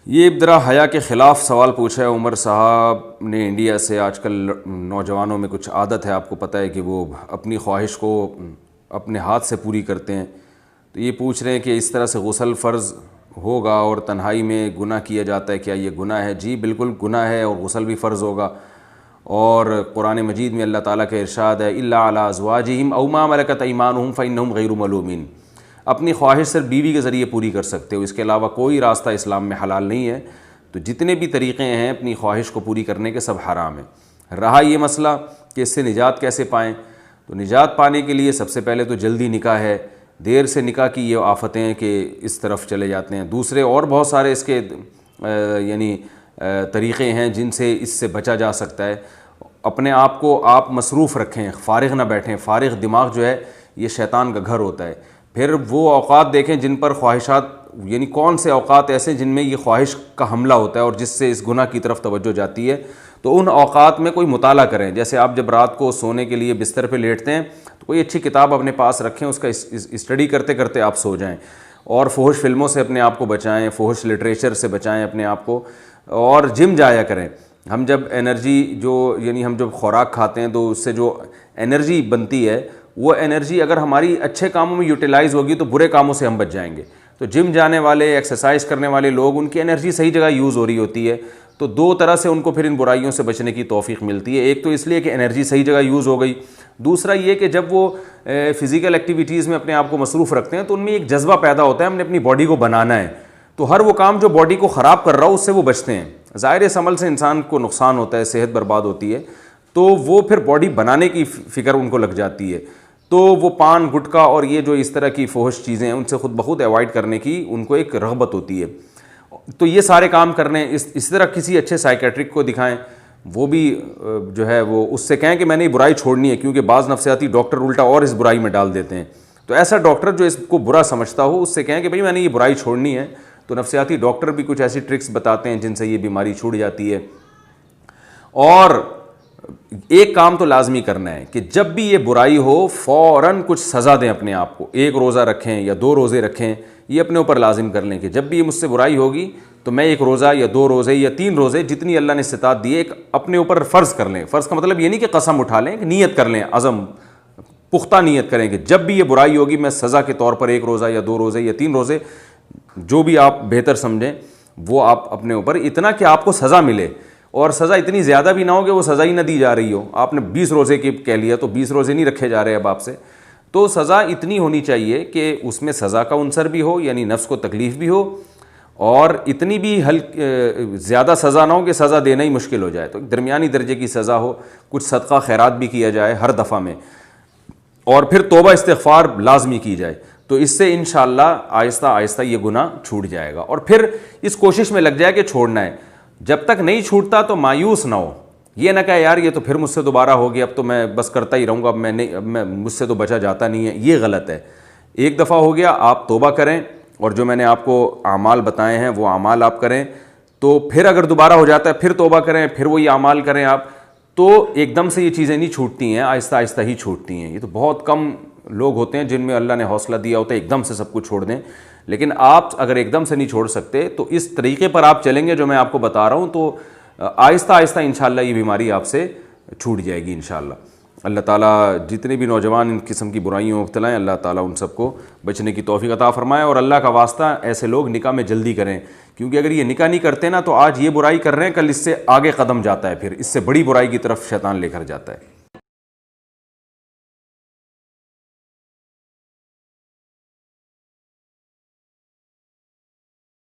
یہ ذرا حیا کے خلاف سوال پوچھا ہے عمر صاحب نے انڈیا سے۔ آج کل نوجوانوں میں کچھ عادت ہے، آپ کو پتہ ہے کہ وہ اپنی خواہش کو اپنے ہاتھ سے پوری کرتے ہیں۔ تو یہ پوچھ رہے ہیں کہ اس طرح سے غسل فرض ہوگا اور تنہائی میں گناہ کیا جاتا ہے، کیا یہ گناہ ہے؟ جی بالکل گناہ ہے، اور غسل بھی فرض ہوگا۔ اور قرآن مجید میں اللہ تعالیٰ کا ارشاد ہے الا علی ازواجہم او ما ملکت ایمانہم فانہم غیر ملومین۔ اپنی خواہش صرف بیوی کے ذریعے پوری کر سکتے ہو، اس کے علاوہ کوئی راستہ اسلام میں حلال نہیں ہے۔ تو جتنے بھی طریقے ہیں اپنی خواہش کو پوری کرنے کے سب حرام ہیں۔ رہا یہ مسئلہ کہ اس سے نجات کیسے پائیں، تو نجات پانے کے لیے سب سے پہلے تو جلدی نکاح ہے۔ دیر سے نکاح کی یہ آفتیں کہ اس طرف چلے جاتے ہیں۔ دوسرے اور بہت سارے اس کے طریقے ہیں جن سے اس سے بچا جا سکتا ہے۔ اپنے آپ کو آپ مصروف رکھیں، فارغ نہ بیٹھیں۔ فارغ دماغ جو ہے یہ شیطان کا گھر ہوتا ہے۔ پھر وہ اوقات دیکھیں جن پر خواہشات، یعنی کون سے اوقات ایسے جن میں یہ خواہش کا حملہ ہوتا ہے اور جس سے اس گناہ کی طرف توجہ جاتی ہے، تو ان اوقات میں کوئی مطالعہ کریں۔ جیسے آپ جب رات کو سونے کے لیے بستر پہ لیٹتے ہیں تو کوئی اچھی کتاب اپنے پاس رکھیں، اس کا اسٹڈی کرتے کرتے آپ سو جائیں، اور فحش فلموں سے اپنے آپ کو بچائیں، فحش لٹریچر سے بچائیں اپنے آپ کو، اور جم جایا کریں۔ ہم جب ہم جب خوراک کھاتے ہیں تو اس سے جو انرجی بنتی ہے، وہ انرجی اگر ہماری اچھے کاموں میں یوٹیلائز ہوگی تو برے کاموں سے ہم بچ جائیں گے۔ تو جم جانے والے، ایکسرسائز کرنے والے لوگ، ان کی انرجی صحیح جگہ یوز ہو رہی ہوتی ہے، تو دو طرح سے ان کو پھر ان برائیوں سے بچنے کی توفیق ملتی ہے۔ ایک تو اس لیے کہ انرجی صحیح جگہ یوز ہو گئی، دوسرا یہ کہ جب وہ فزیکل ایکٹیویٹیز میں اپنے آپ کو مصروف رکھتے ہیں تو ان میں ایک جذبہ پیدا ہوتا ہے ہم نے اپنی باڈی کو بنانا ہے، تو ہر وہ کام جو باڈی کو خراب کر رہا ہو اس سے وہ بچتے ہیں۔ ظاہر اس عمل سے انسان کو نقصان ہوتا ہے، صحت برباد ہوتی ہے، تو وہ پھر باڈی بنانے کی فکر ان کو لگ جاتی ہے، تو وہ پان گٹکا اور یہ جو اس طرح کی فحش چیزیں ہیں ان سے خود بخود ایوائڈ کرنے کی ان کو ایک رغبت ہوتی ہے۔ تو یہ سارے کام کرنے، اس طرح کسی اچھے سائیکیٹرک کو دکھائیں، وہ بھی جو ہے وہ اس سے کہیں کہ میں نے یہ برائی چھوڑنی ہے، کیونکہ بعض نفسیاتی ڈاکٹر الٹا اور اس برائی میں ڈال دیتے ہیں۔ تو ایسا ڈاکٹر جو اس کو برا سمجھتا ہو اس سے کہیں کہ بھئی میں نے یہ برائی چھوڑنی ہے، تو نفسیاتی ڈاکٹر بھی کچھ ایسی ٹرکس بتاتے ہیں جن سے یہ بیماری چھوٹ جاتی ہے۔ اور ایک کام تو لازمی کرنا ہے کہ جب بھی یہ برائی ہو فوراً کچھ سزا دیں اپنے آپ کو، ایک روزہ رکھیں یا 2 روزے رکھیں، یہ اپنے اوپر لازم کر لیں کہ جب بھی یہ مجھ سے برائی ہوگی تو میں 1 روزہ یا 2 روزے یا 3 روزے، جتنی اللہ نے استطاعت دی ہے، ایک اپنے اوپر فرض کر لیں۔ فرض کا مطلب یہ نہیں کہ قسم اٹھا لیں، کہ نیت کر لیں، عزم پختہ نیت کریں کہ جب بھی یہ برائی ہوگی میں سزا کے طور پر 1 روزہ یا 2 روزے یا 3 روزے، جو بھی آپ بہتر سمجھیں وہ آپ اپنے اوپر، اتنا کہ آپ کو سزا ملے، اور سزا اتنی زیادہ بھی نہ ہو کہ وہ سزا ہی نہ دی جا رہی ہو۔ آپ نے 20 روزے کی کہہ لیا تو 20 روزے نہیں رکھے جا رہے اب آپ سے، تو سزا اتنی ہونی چاہیے کہ اس میں سزا کا عنصر بھی ہو، یعنی نفس کو تکلیف بھی ہو، اور اتنی بھی زیادہ سزا نہ ہو کہ سزا دینا ہی مشکل ہو جائے، تو درمیانی درجے کی سزا ہو، کچھ صدقہ خیرات بھی کیا جائے ہر دفعہ میں، اور پھر توبہ استغفار لازمی کی جائے، تو اس سے انشاءاللہ آہستہ آہستہ یہ گناہ چھوٹ جائے گا۔ اور پھر اس کوشش میں لگ جائے کہ چھوڑنا ہے۔ جب تک نہیں چھوٹتا تو مایوس نہ ہو، یہ نہ کہے یار یہ تو پھر مجھ سے دوبارہ ہو گیا، اب تو میں بس کرتا ہی رہوں گا، مجھ سے تو بچا جاتا نہیں ہے، یہ غلط ہے۔ ایک دفعہ ہو گیا، آپ توبہ کریں، اور جو میں نے آپ کو اعمال بتائے ہیں وہ اعمال آپ کریں، تو پھر اگر دوبارہ ہو جاتا ہے پھر توبہ کریں، پھر وہی اعمال کریں آپ، تو ایک دم سے یہ چیزیں نہیں چھوٹتی ہیں، آہستہ آہستہ ہی چھوٹتی ہیں۔ یہ تو بہت کم لوگ ہوتے ہیں جن میں اللہ نے حوصلہ دیا ہوتا ہے ایک دم سے سب کچھ چھوڑ دیں، لیکن آپ اگر ایک دم سے نہیں چھوڑ سکتے تو اس طریقے پر آپ چلیں گے جو میں آپ کو بتا رہا ہوں، تو آہستہ آہستہ انشاءاللہ یہ بیماری آپ سے چھوٹ جائے گی انشاءاللہ۔ اللہ تعالیٰ جتنے بھی نوجوان ان قسم کی برائیوں میں مبتلا ہیں، اللہ تعالیٰ ان سب کو بچنے کی توفیق عطا فرمائے، اور اللہ کا واسطہ ایسے لوگ نکاح میں جلدی کریں، کیونکہ اگر یہ نکاح نہیں کرتے نا تو آج یہ برائی کر رہے ہیں، کل اس سے آگے قدم جاتا ہے، پھر اس سے بڑی برائی کی طرف شیطان لے کر جاتا ہے۔